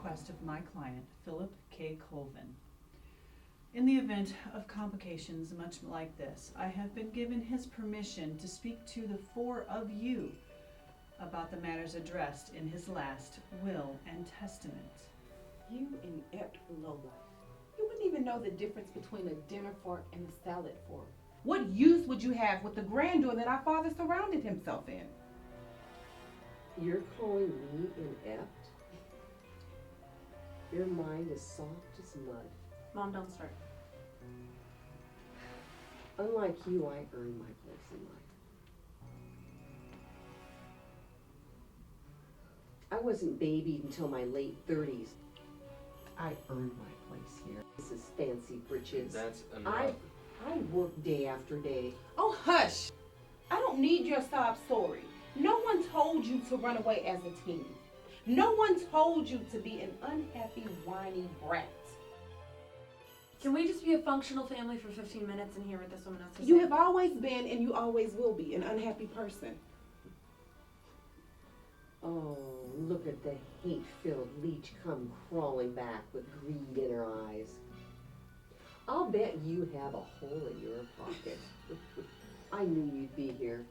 request of my client, Philip K. Colvin. In the event of complications much like this, I have been given his permission to speak to the four of you about the matters addressed in his last will and testament. You inept lowlife. You wouldn't even know the difference between a dinner fork and a salad fork. What use would you have with the grandeur that our father surrounded himself in? You're calling me inept? Your mind is soft as mud. Mom, don't start. Unlike you, I earned my place in life. I wasn't babied until my late 30s. I earned my place here. This is fancy britches. That's enough. I work day after day. Oh, hush! I don't need your sob story. No one told you to run away as a teen. No one told you to be an unhappy, whiny brat. Can we just be a functional family for 15 minutes and hear what this woman has to say? You have always been, and you always will be, an unhappy person. Oh, look at the hate-filled leech come crawling back with greed in her eyes. I'll bet you have a hole in your pocket. I knew you'd be here.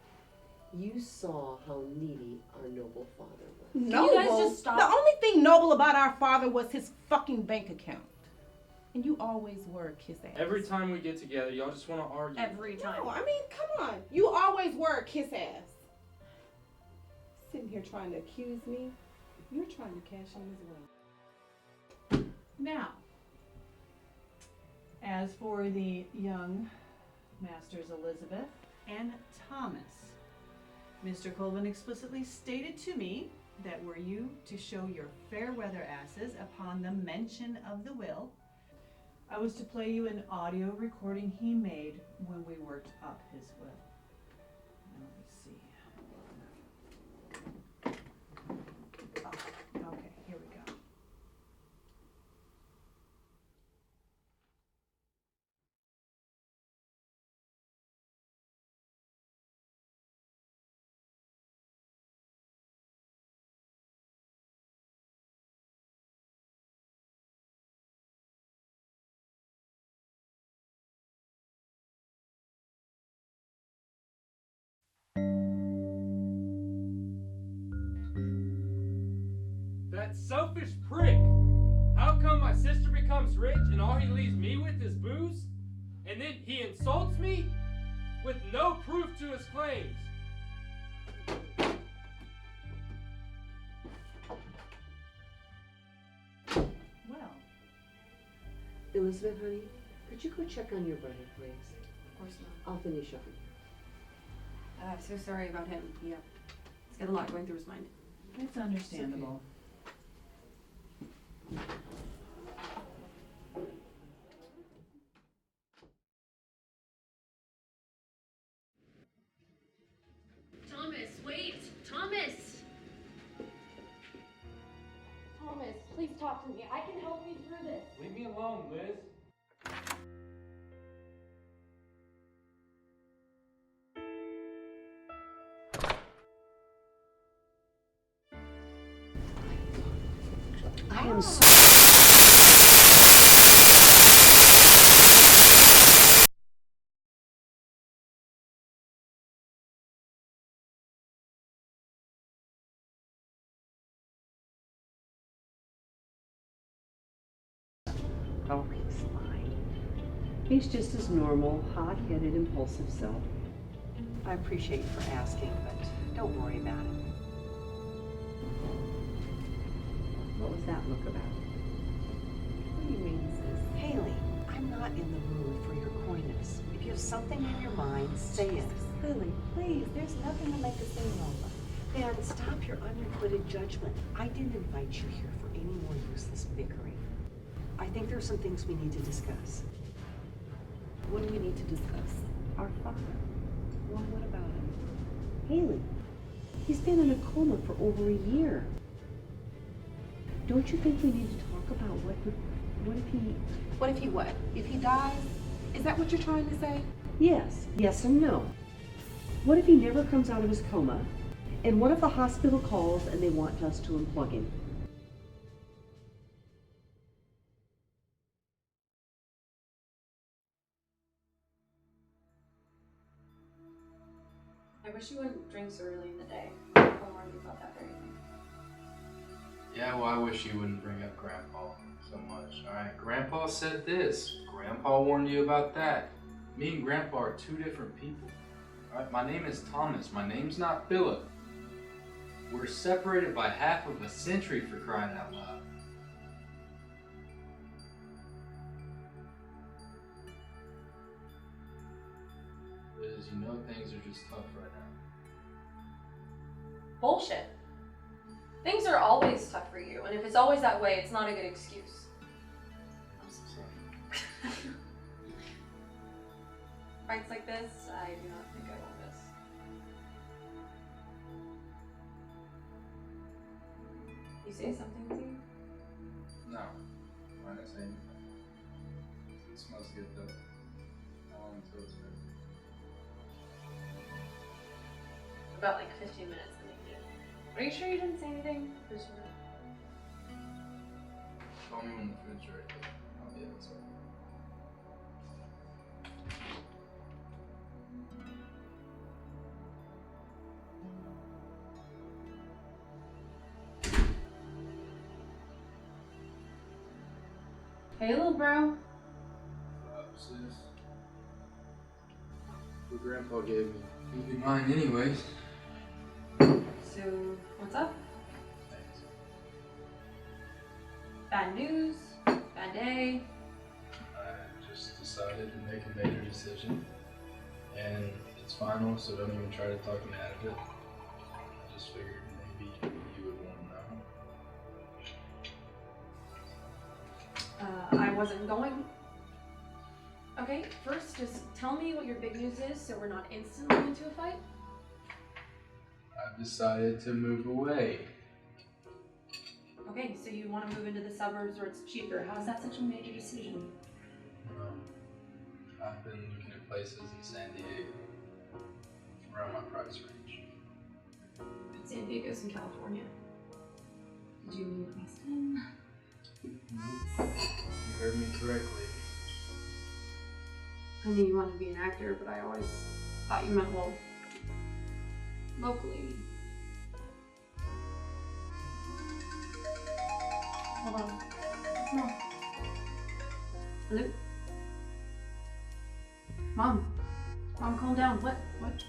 You saw how needy our noble father was. Noble? You guys just stop? The only thing noble about our father was his fucking bank account. And you always were a kiss ass. Every time we get together, y'all just want to argue. Every time. No, I mean, come on. You always were a kiss ass. Sitting here trying to accuse me. You're trying to cash in as well. Now, as for the young Masters Elizabeth and Thomas, Mr. Colvin explicitly stated to me that were you to show your fair weather asses upon the mention of the will, I was to play you an audio recording he made when we worked up his will. Now, let me see. Oh, okay, here we go. That selfish prick! How come my sister becomes rich and all he leaves me with is booze? And then he insults me with no proof to his claims. Well, Elizabeth, honey, could you go check on your brother, please? Of course not. I'll finish up. I'm so sorry about him. Yeah. He's got a lot going through his mind. it's understandable. Thomas, wait! Thomas! Thomas, please talk to me. I can help you through this. Leave me alone, Liz. I am so... Oh, he's fine. He's just his normal, hot-headed, impulsive self. I appreciate you for asking, but don't worry about it. What was that look about? What do you mean, sis? Haley, I'm not in the mood for your coyness. If you have something in your mind, say it. Lily, please, there's nothing to make a scene over. Dan, stop your unrequited judgment. I didn't invite you here for any more useless bickering. I think there are some things we need to discuss. What do we need to discuss? Our father. Well, what about him? Haley, he's been in a coma for over a year. Don't you think we need to talk about what if he... What if he what? If he dies? Is that what you're trying to say? Yes, yes and no. What if he never comes out of his coma? And what if the hospital calls and they want us to unplug him? I wish you wouldn't drink so early in the day. I'll warn you about that very thing. Yeah, well, I wish you wouldn't bring up Grandpa so much. Alright, Grandpa said this. Grandpa warned you about that. Me and Grandpa are two different people. Alright, my name is Thomas. My name's not Philip. We're separated by half of a century, for crying out loud. Liz, you know things are just tough right now. Bullshit. Things are always tough for you, and if it's always that way, it's not a good excuse. I'm so sorry. Fights like this, I do not think I will miss. You say something to you? No. I didn't say anything. It smells good though. How long until it's ready? About like 15 minutes in the heat. Are you sure you didn't say anything? For sure. Call me when the food's ready. I'll be outside. Hey, little bro. Sis. What Grandpa gave me. It'll be mine anyways. So, what's up? Thanks. Bad news? Bad day? I just decided to make a major decision. And it's final, so don't even try to talk me out of it. I just figured maybe you would want to know. I wasn't going. Okay, first, just tell me what your big news is so we're not instantly into a fight. I've decided to move away. Okay, so you want to move into the suburbs where it's cheaper. How is that such a major decision? I've been looking at places in San Diego around my price range. San Diego's in California. Did you mean Austin? You heard me correctly. I knew you wanted to be an actor, but I always thought you meant, well, locally. Hold on. Mom. Hello? Mom. Mom, calm down. What? What?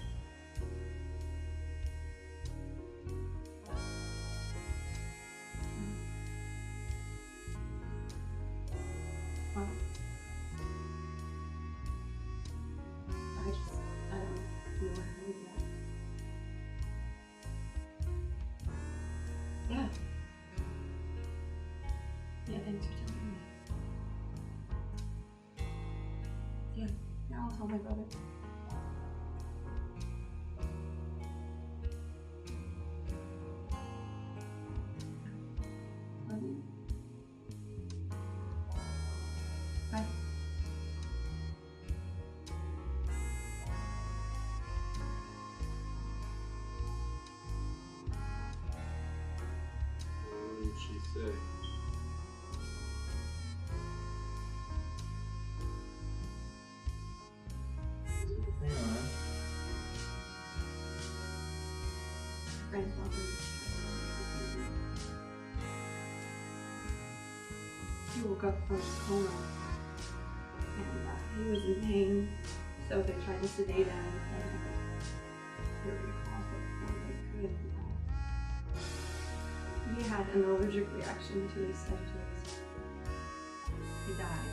I don't know how to do that. Yeah. Yeah, thanks for telling me. Yeah, I'll tell my brother. Love you. Bye. What did she say? Is everything alright? Grandfather. He woke up from his coma, and he was in pain, so they tried to sedate him, and they were gonna cough before they could. He had an allergic reaction to his sedatives. He died.